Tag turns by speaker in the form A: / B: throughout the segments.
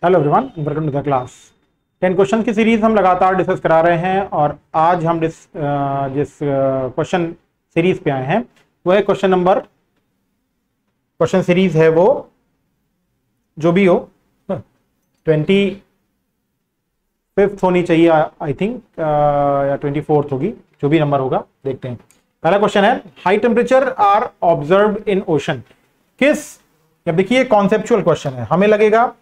A: Hello everyone, welcome to the class. 10 question की series हम लगातार डिस्कस करा रहे हैं और आज हम जिस क्वेश्चन सीरीज पे आए हैं वो है क्वेश्चन सीरीज है वो जो भी हो 25th होनी चाहिए आई थिंक, या 24th होगी, जो भी नंबर होगा देखते हैं। पहला क्वेश्चन है, high temperature are observed in ocean. अब देखिए कॉन्सेप्चुअल क्वेश्चन है, हमें लगेगा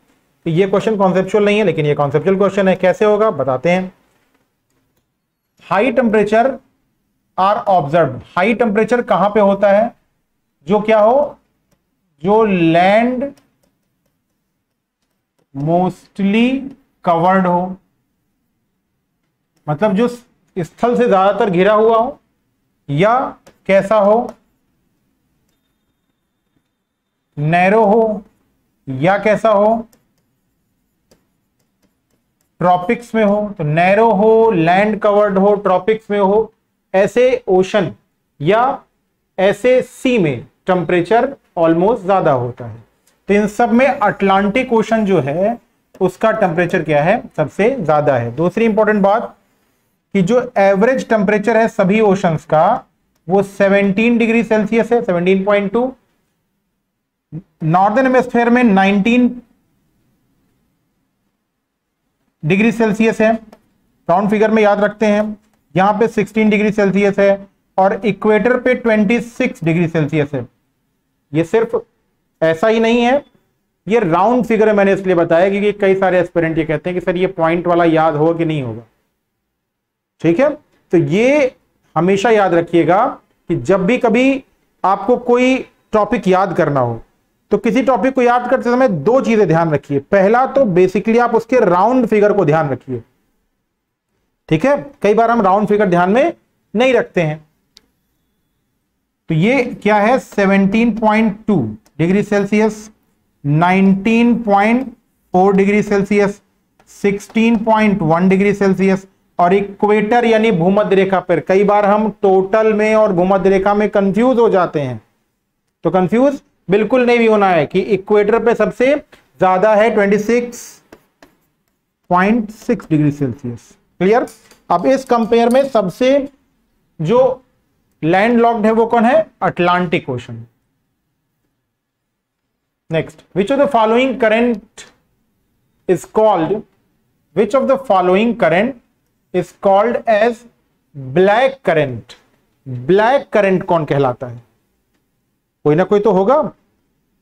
A: कि ये क्वेश्चन कॉन्सेप्चुअल नहीं है, लेकिन ये कॉन्सेप्चुअल क्वेश्चन है। कैसे होगा बताते हैं। High temperature are observed, high temperature कहां पे होता है? जो क्या हो, जो लैंड मोस्टली कवर्ड हो, मतलब जो स्थल से ज्यादातर घिरा हुआ हो, या कैसा हो, नैरो हो, या कैसा हो, ट्रॉपिक्स में हो। तो नैरो हो, लैंड कवर्ड हो, ट्रॉपिक्स में हो, ऐसे ओशन या ऐसे सी में टेम्परेचर ऑलमोस्ट ज्यादा होता है। तो इन सब में अटलांटिक ओशन जो है उसका टेम्परेचर क्या है, सबसे ज्यादा है। दूसरी इंपॉर्टेंट बात कि जो एवरेज टेम्परेचर है सभी ओशंस का वो 17 डिग्री सेल्सियस है, 17.2। नॉर्दर्न हेमिस्फीयर में 19 डिग्री सेल्सियस है, राउंड फिगर में याद रखते हैं। यहां पे 16 डिग्री सेल्सियस है और इक्वेटर पे 26 डिग्री सेल्सियस है। ये सिर्फ ऐसा ही नहीं है, ये राउंड फिगर है, मैंने इसलिए बताया क्योंकि कई सारे एस्पिरेंट ये कहते हैं कि सर ये पॉइंट वाला याद होगा कि नहीं होगा। ठीक है, तो ये हमेशा याद रखिएगा कि जब भी कभी आपको कोई टॉपिक याद करना हो तो किसी टॉपिक को याद करते समय दो चीजें ध्यान रखिए। पहला तो बेसिकली आप उसके राउंड फिगर को ध्यान रखिए। ठीक है, कई बार हम राउंड फिगर ध्यान में नहीं रखते हैं। तो ये क्या है, 17.2 degree Celsius, 19.4 degree Celsius, 16.1 degree Celsius और इक्वेटर यानी भूमध्य रेखा पर। कई बार हम टोटल में और भूमध्य रेखा में कंफ्यूज हो जाते हैं, तो कंफ्यूज बिल्कुल नहीं भी होना है कि इक्वेटर पे सबसे ज्यादा है 26.6 डिग्री सेल्सियस। क्लियर? अब इस कंपेयर में सबसे जो लैंडलॉक्ड है वो कौन है? Atlantic Ocean. Next, which of the following current is called, which of the following current is called as black current. Black current कौन कहलाता है? कोई ना कोई तो होगा।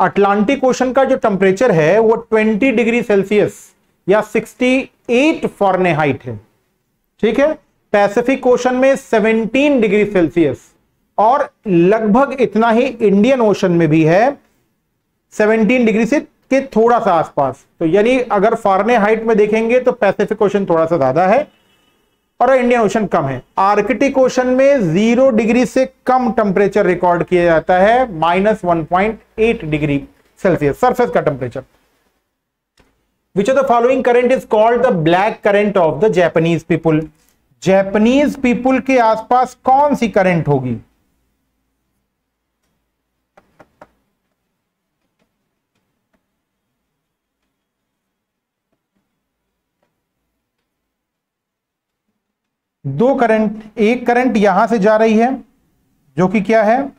A: अटलांटिक ओशन का जो टेम्परेचर है वो 20 डिग्री सेल्सियस या 68 फॉरेनहाइट है। ठीक है, पैसिफिक ओशन में 17 डिग्री सेल्सियस और लगभग इतना ही इंडियन ओशन में भी है, 17 डिग्री से के थोड़ा सा आसपास। तो यानी अगर फॉरेनहाइट में देखेंगे तो पैसिफिक ओशन थोड़ा सा ज्यादा है और इंडियन ओशन कम है। आर्कटिक ओशन में 0 डिग्री से कम टेम्परेचर रिकॉर्ड किया जाता है, -1.8 डिग्री सेल्सियस सरफेस का temperature. Which of the following current is called the black currant of the Japanese people. Japanese people के आसपास कौन सी करंट होगी? दो करंट, एक करंट यहां से जा रही है जो कि क्या है,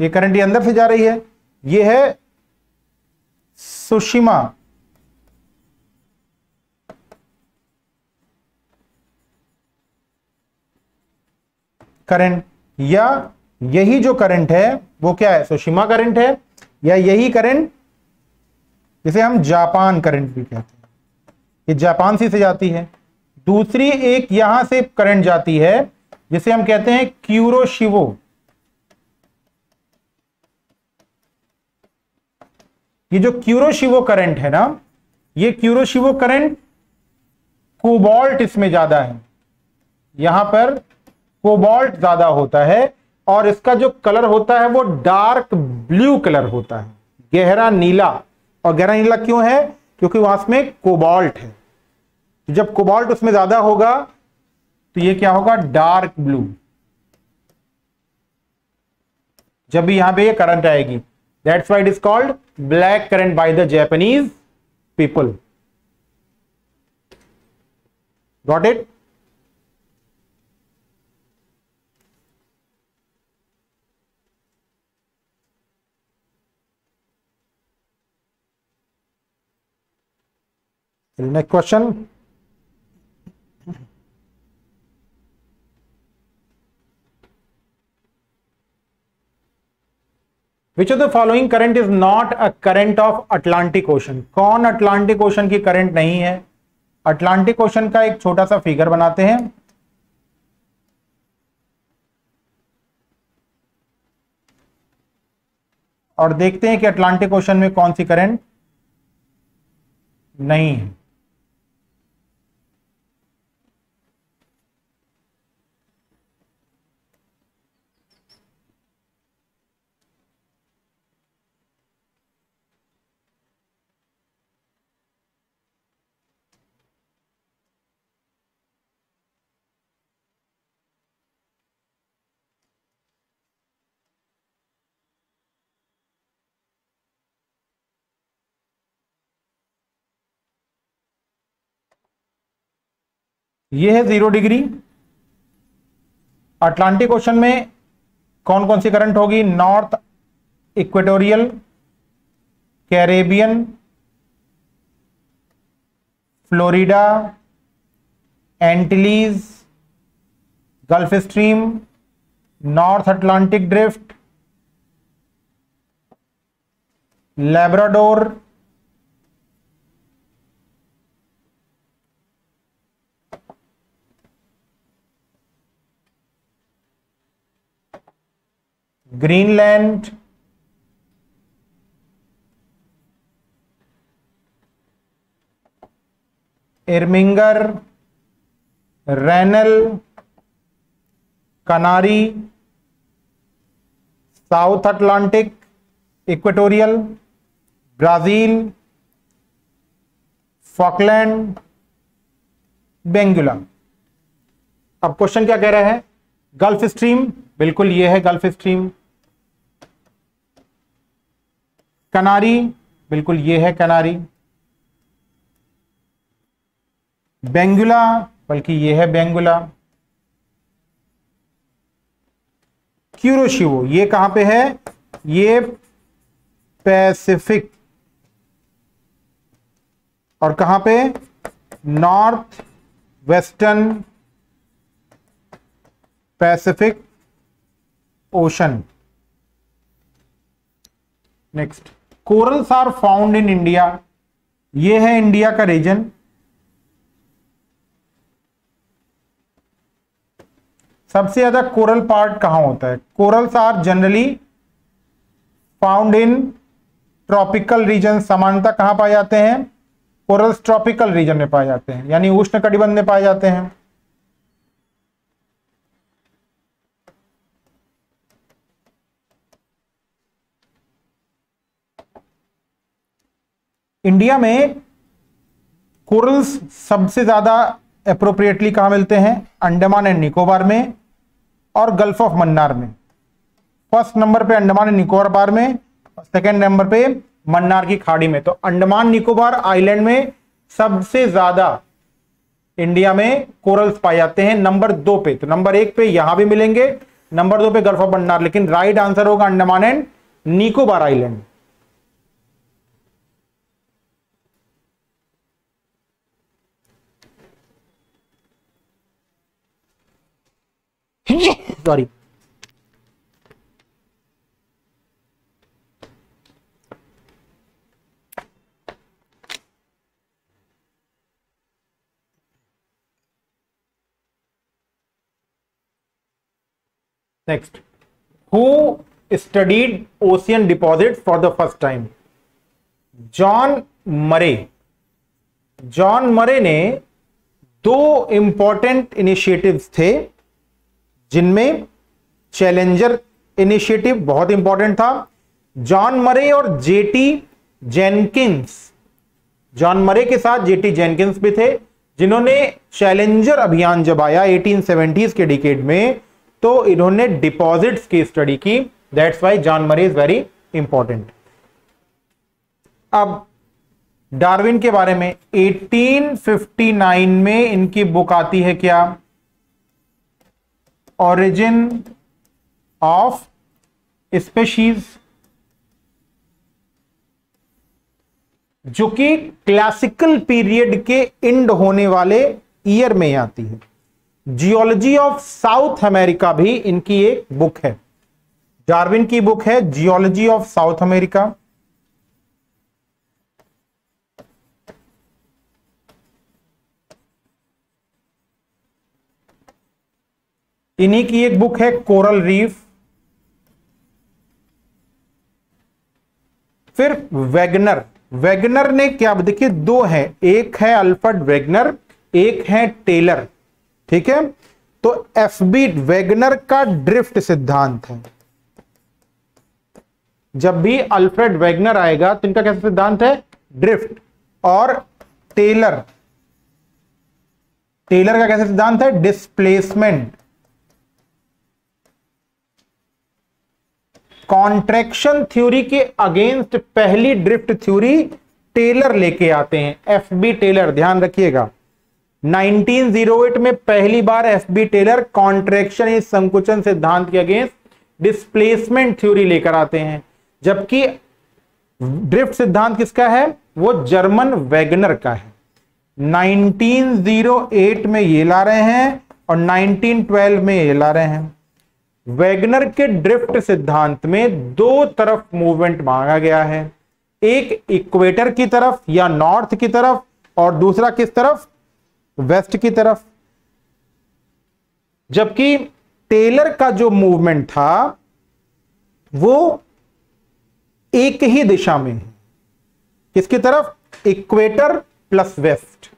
A: ये करंट ये अंदर से जा रही है, ये है सुशिमा करंट, या यही जो करंट है वो क्या है, सुशिमा करंट है, या यही करंट जिसे हम जापान करंट भी कहते हैं, ये जापान से जाती है। दूसरी एक यहां से करंट जाती है जिसे हम कहते हैं क्यूरोशिवो। ये जो क्यूरोशिवो करंट है ना, ये क्यूरोशिवो करंट कोबाल्ट इसमें ज्यादा है, यहां पर कोबाल्ट ज्यादा होता है और इसका जो कलर होता है वो डार्क ब्लू कलर होता है, गहरा नीला। और गहरा नीला क्यों है? क्योंकि वहां में कोबाल्ट है। जब कोबाल्ट उसमें ज्यादा होगा तो ये क्या होगा, डार्क ब्लू। जब भी यहां पे ये करंट आएगी, that's why it is called black current by the Japanese people. Got it? Next question. Which of the following current is not a current of Atlantic Ocean? कौन अटलांटिक ओशन की current नहीं है? Atlantic ocean का एक छोटा सा figure बनाते हैं। और देखते हैं कि अटलांटिक ओशन में कौन सी करंट नहीं है। ये है 0 डिग्री। अटलांटिक ओशन में कौन कौन सी करंट होगी? North Equatorial, Caribbean, Florida, Antilles, Gulf Stream, North Atlantic Drift, Labrador, Greenland, Irminger, Rennell, Canary, South Atlantic, Equatorial, Brazil, Falkland, Benguela. अब क्वेश्चन क्या कह रहा है? गल्फ स्ट्रीम, बिल्कुल ये है गल्फ स्ट्रीम। कनारी, बिल्कुल ये है कनारी। बेंगुला, बल्कि ये है बेंगुला। क्यूरोशिवो, ये कहां पे है? ये पैसिफिक। और कहां पे? North western Pacific Ocean. Next, corals are found in India. ये है इंडिया का रीजन। सबसे ज्यादा कोरल पार्ट कहां होता है? Corals are generally found in tropical region. सामान्यतः कहां पाए जाते हैं? कोरल्स ट्रॉपिकल रीजन में पाए जाते हैं, यानी उष्ण कटिबंध में पाए जाते हैं। इंडिया में कोरल्स सबसे ज्यादा एप्रोप्रिएटली कहां मिलते हैं? अंडमान एंड निकोबार में और गल्फ ऑफ मन्नार में। फर्स्ट नंबर पे अंडमान एंड निकोबार में, सेकंड नंबर पे मन्नार की खाड़ी में। तो अंडमान निकोबार आइलैंड में सबसे ज्यादा इंडिया में कोरल्स पाए जाते हैं। नंबर 2 पे, तो नंबर 1 पे यहां भी मिलेंगे, नंबर 2 पे गल्फ ऑफ मन्नार, लेकिन राइट आंसर होगा Andaman and Nicobar island. Sorry. Next, who studied ocean deposit for the first time? John मरे। जॉन मरे ने 2 इंपॉर्टेंट इनिशिएटिव्स थे, जिनमें चैलेंजर इनिशिएटिव बहुत इंपॉर्टेंट था। जॉन मरे और जेटी जेनकिंस, जॉन मरे के साथ जेटी जेनकिंस भी थे, जिन्होंने चैलेंजर अभियान जब आया 1870s के डिकेड में, तो इन्होंने डिपॉजिट्स की स्टडी की। दैट्स वाई जॉन मरे इज वेरी इंपॉर्टेंट। अब डार्विन के बारे में 1859 में इनकी बुक आती है क्या, ओरिजिन ऑफ स्पीशीज, जो कि क्लासिकल पीरियड के एंड होने वाले ईयर में आती है। जियोलॉजी ऑफ साउथ अमेरिका भी इनकी एक बुक है, डार्विन की बुक है जियोलॉजी ऑफ साउथ अमेरिका। इन्हीं की एक बुक है कोरल रीफ। फिर वैगनर ने क्या, देखिए दो है, एक है अल्फ्रेड वैगनर, एक है टेलर, ठीक है। तो एफबी वैगनर का ड्रिफ्ट सिद्धांत है। जब भी अल्फ्रेड वैगनर आएगा तो इनका कैसा सिद्धांत है, ड्रिफ्ट। और टेलर का कैसा सिद्धांत है, डिस्प्लेसमेंट। कॉन्ट्रैक्शन थ्योरी के अगेंस्ट पहली ड्रिफ्ट थ्योरी टेलर लेके आते हैं, एफबी टेलर, ध्यान रखिएगा। 1908 में पहली बार एफबी टेलर कॉन्ट्रैक्शन इस संकुचन सिद्धांत के अगेंस्ट डिस्प्लेसमेंट थ्योरी लेकर आते हैं। जबकि ड्रिफ्ट सिद्धांत किसका है, वो जर्मन वैगनर का है। 1908 में ये ला रहे हैं और 1912 में ये ला रहे हैं। वैगनर के ड्रिफ्ट सिद्धांत में दो तरफ मूवमेंट मांगा गया है, एक इक्वेटर की तरफ या नॉर्थ की तरफ और दूसरा किस तरफ, वेस्ट की तरफ। जबकि टेलर का जो मूवमेंट था वो एक ही दिशा में है, किसकी तरफ, इक्वेटर प्लस वेस्ट।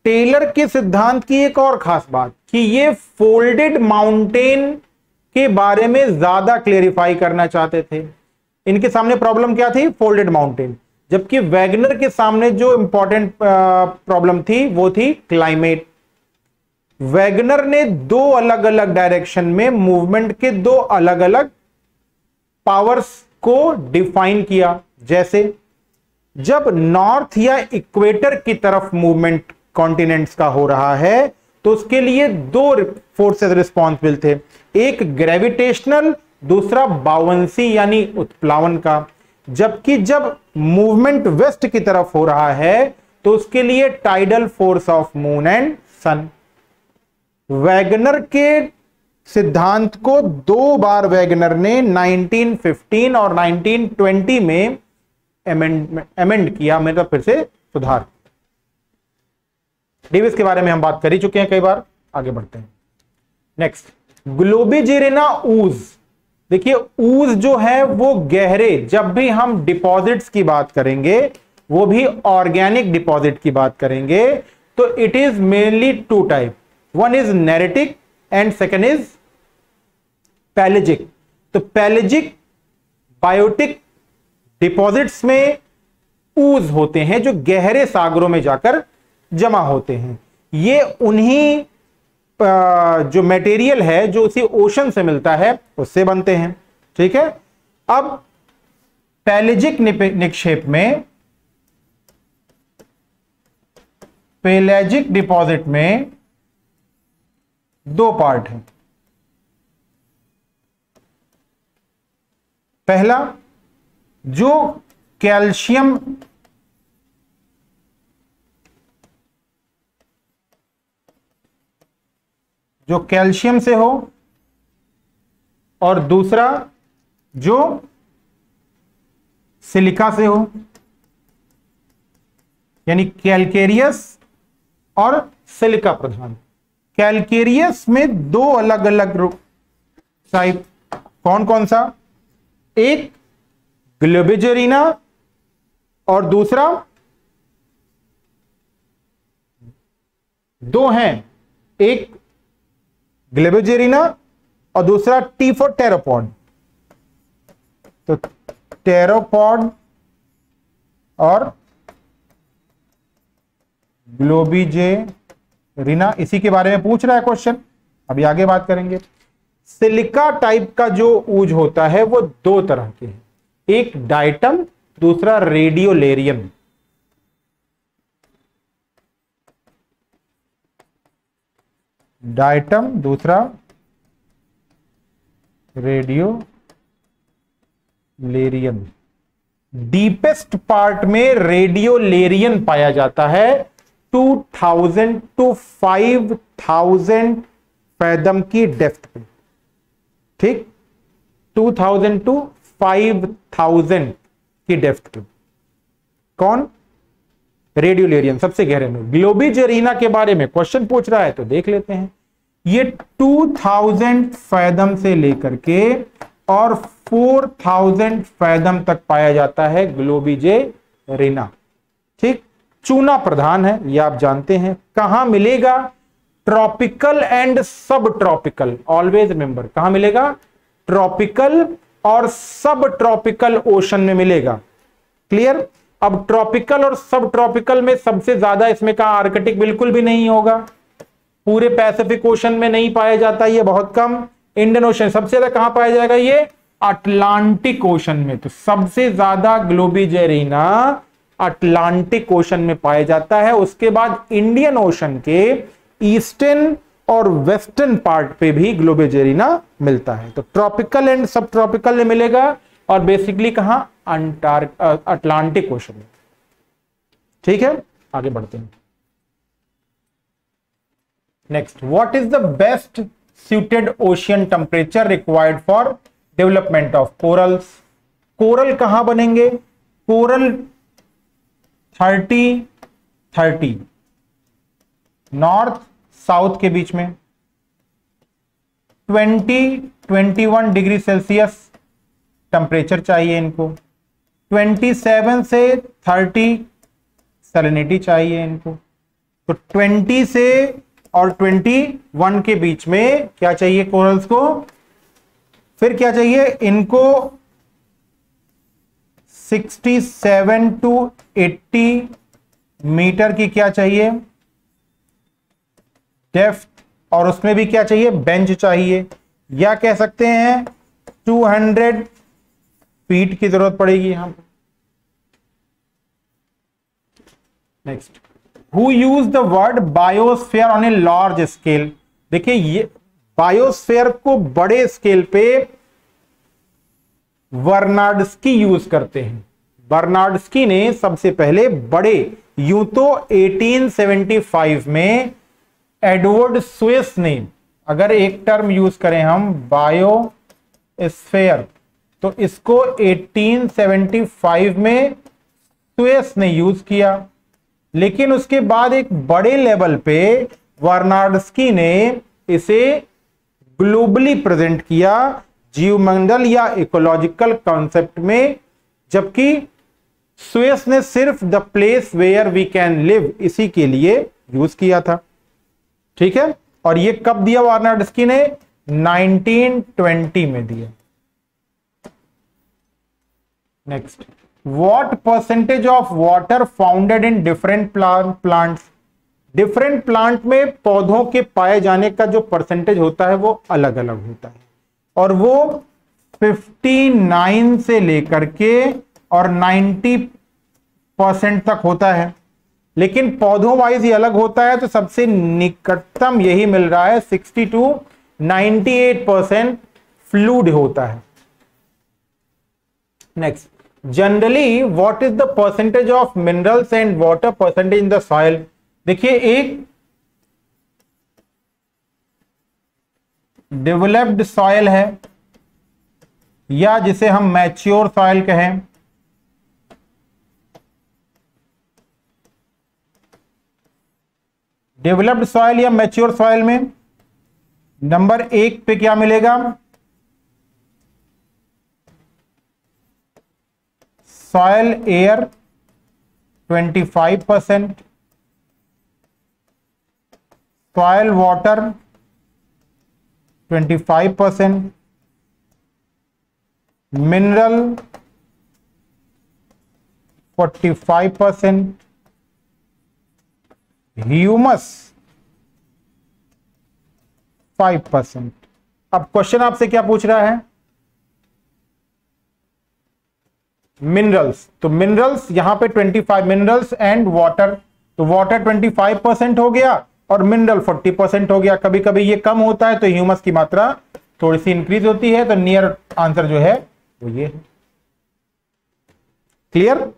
A: टेलर के सिद्धांत की एक और खास बात कि ये फोल्डेड माउंटेन के बारे में ज्यादा क्लेरिफाई करना चाहते थे। इनके सामने प्रॉब्लम क्या थी, फोल्डेड माउंटेन। जबकि वैगनर के सामने जो इंपॉर्टेंट प्रॉब्लम थी वो थी क्लाइमेट। वैगनर ने दो अलग अलग डायरेक्शन में मूवमेंट के दो अलग अलग पावर्स को डिफाइन किया। जैसे जब नॉर्थ या इक्वेटर की तरफ मूवमेंट कॉन्टिनेंट्स का हो रहा है तो उसके लिए दो फोर्सेस रिस्पॉन्सिबल थे, एक ग्रेविटेशनल, दूसरा बाउंसी यानी उत्प्लावन का। जबकि जब मूवमेंट वेस्ट की तरफ हो रहा है तो उसके लिए tidal force of moon and sun. Wegener के सिद्धांत को दो बार वैगनर ने 1915 और 1920 में एमेंड किया, मतलब फिर से सुधार। डेविस के बारे में हम बात कर ही चुके हैं कई बार, आगे बढ़ते हैं। नेक्स्ट, ग्लोबिजेरिना ऊज। देखिए ऊज जो है वो गहरे, जब भी हम डिपॉजिट्स की बात करेंगे, वो भी ऑर्गेनिक डिपॉजिट की बात करेंगे, तो it is mainly two type, one is neritic and second is pelagic. तो पैलेजिक बायोटिक डिपॉजिट्स में ऊज होते हैं जो गहरे सागरों में जाकर जमा होते हैं। ये उन्हीं जो मटेरियल है जो उसी ओशन से मिलता है उससे बनते हैं, ठीक है। अब पैलेजिक निक्षेप में, पेलेजिक डिपॉजिट में दो पार्ट हैं। पहला जो कैल्शियम से हो और दूसरा जो सिलिका से हो, यानी कैलकेरियस और सिलिका प्रधान। कैलकेरियस में दो अलग अलग टाइप, कौन कौन सा, एक ग्लोबिजेरिना और दूसरा, दो हैं, एक ग्लोबिजेरिना और दूसरा टी फॉर टेरोपॉड। तो टेरोपॉड और ग्लोबिजेरिना, इसी के बारे में पूछ रहा है क्वेश्चन, अभी आगे बात करेंगे। सिलिका टाइप का जो ऊज होता है वो दो तरह के हैं, एक डाइटम, दूसरा रेडियोलेरियम। डायटम, दूसरा रेडियोलेरियम। डीपेस्ट पार्ट में रेडियोलेरियम पाया जाता है 2000 टू 5000 फैदम की डेप्थ पे। ठीक, 2000 टू 5000 की डेप्थ पे। कौन? रेडियोलेरियम, सबसे गहरे में। ग्लोबिजेरिना के बारे में क्वेश्चन पूछ रहा है तो देख लेते हैं। ये 2000 फैदम से लेकर के और 4000 फैदम तक पाया जाता है ग्लोबिजेरिना। ठीक, चूना प्रधान है, ये आप जानते हैं। कहां मिलेगा? ट्रॉपिकल एंड सब ट्रॉपिकल। ऑलवेज रिमेंबर, कहां मिलेगा? ट्रॉपिकल और सब ट्रॉपिकल ओशन में मिलेगा। क्लियर? अब ट्रॉपिकल और सब ट्रॉपिकल में सबसे ज्यादा इसमें कहा? आर्कटिक बिल्कुल भी नहीं होगा। पूरे पैसिफिक ओशन में नहीं पाया जाता, ये बहुत कम। इंडियन ओशन सबसे ज्यादा कहां पाया जाएगा? ये अटलांटिक ओशन में। तो सबसे ज्यादा ग्लोबिजेरिना अटलांटिक ओशन में पाया जाता है। उसके बाद इंडियन ओशन के ईस्टर्न और वेस्टर्न पार्ट पे भी ग्लोबिजेरिना मिलता है। तो ट्रॉपिकल एंड सब ट्रॉपिकल में मिलेगा और बेसिकली कहां? अटलांटिक ओशन में। ठीक है, आगे बढ़ते हैं। Next, what is the best suited ocean temperature required for development of corals? Coral कहां बनेंगे? कोरल 30-30 नॉर्थ साउथ के बीच में, 20-21 डिग्री सेल्सियस टेम्परेचर चाहिए इनको, 27 से 30 सैलिनिटी चाहिए इनको। तो 20 से और 21 के बीच में क्या चाहिए कोरल्स को? फिर क्या चाहिए इनको? 67 टू 80 मीटर की क्या चाहिए? डेप्थ। और उसमें भी क्या चाहिए? बेंच चाहिए, या कह सकते हैं 200 फीट की जरूरत पड़ेगी यहां पर। Next, Who used the word biosphere on a large scale? देखिए, ये बायोस्फीयर को बड़े स्केल पे बर्नार्डस्की यूज करते हैं। बर्नार्डस्की ने सबसे पहले बड़े, यूं तो 1875 में एडवर्ड स्विस ने, अगर एक टर्म यूज करें हम बायोस्फीयर, तो इसको 1875 में स्विस ने यूज किया। लेकिन उसके बाद एक बड़े लेवल पे बर्नार्डस्की ने इसे ग्लोबली प्रेजेंट किया, जीवमंडल या इकोलॉजिकल कॉन्सेप्ट में, जबकि स्विस ने सिर्फ the place where we can live इसी के लिए यूज किया था। ठीक है, और ये कब दिया बर्नार्डस्की ने? 1920 में दिया। Next, What percentage of water founded in different plants? Different plant में पौधों के पाए जाने का जो परसेंटेज होता है वो अलग अलग होता है, और वो 59 से लेकर के और 90% तक होता है। लेकिन पौधों वाइज ये अलग होता है, तो सबसे निकटतम यही मिल रहा है, 60 to 98% फ्लूइड होता है। Next, generally what is the percentage of minerals and water percentage in the soil? देखिए, एक डेवलप्ड सॉइल है, या जिसे हम मैच्योर सॉइल कहें, डेवलप्ड सॉइल या मैच्योर सॉइल में नंबर 1 पे क्या मिलेगा? Soil air 25%, soil water 25%, mineral 45%, humus 5%। अब क्वेश्चन आपसे क्या पूछ रहा है? मिनरल्स, तो मिनरल्स यहां पे 25 मिनरल्स एंड वाटर, तो वाटर 25% हो गया और मिनरल 40% हो गया। कभी कभी ये कम होता है तो ह्यूमस की मात्रा थोड़ी सी इंक्रीज होती है, तो नियर आंसर जो है वो ये है। क्लियर?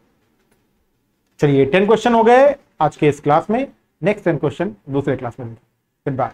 A: चलिए 10 क्वेश्चन हो गए आज के इस क्लास में, नेक्स्ट 10 क्वेश्चन दूसरे क्लास में। Good bye.